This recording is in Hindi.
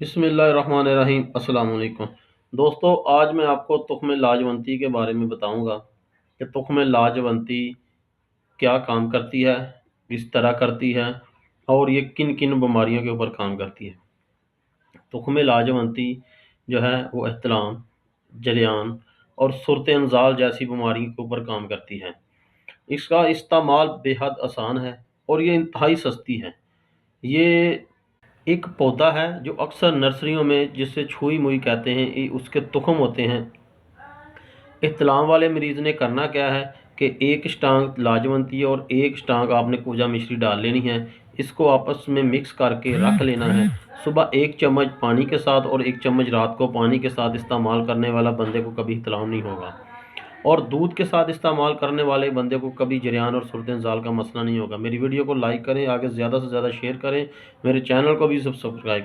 बिस्मिल्लाहिर्रहमानिर्रहीम। अस्सलाम वालेकुम दोस्तों, आज मैं आपको तुख्म लाजवंती के बारे में बताऊंगा कि तुख्म लाजवंती क्या काम करती है, किस तरह करती है और ये किन किन बीमारियों के ऊपर काम करती है। तुख्म लाजवंती जो है वो एहतलाम, जरियान और सूरत अनजाल जैसी बीमारियों के ऊपर काम करती है। इसका इस्तेमाल बेहद आसान है और ये इंतहाई सस्ती है। ये एक पौधा है जो अक्सर नर्सरियों में, जिसे छुई मुई कहते हैं, ये उसके तुख्म होते हैं। इख्तिलाम वाले मरीज़ ने करना क्या है कि एक स्टांग लाजवंती और एक स्टांग आपने कूजा मिश्री डाल लेनी है। इसको आपस में मिक्स करके रख लेना है। सुबह एक चम्मच पानी के साथ और एक चम्मच रात को पानी के साथ इस्तेमाल करने वाला बंदे को कभी इख्तिलाम नहीं होगा, और दूध के साथ इस्तेमाल करने वाले बंदे को कभी जरियान और सूरत इंजाल का मसला नहीं होगा। मेरी वीडियो को लाइक करें, आगे ज़्यादा से ज़्यादा शेयर करें, मेरे चैनल को भी सब्सक्राइब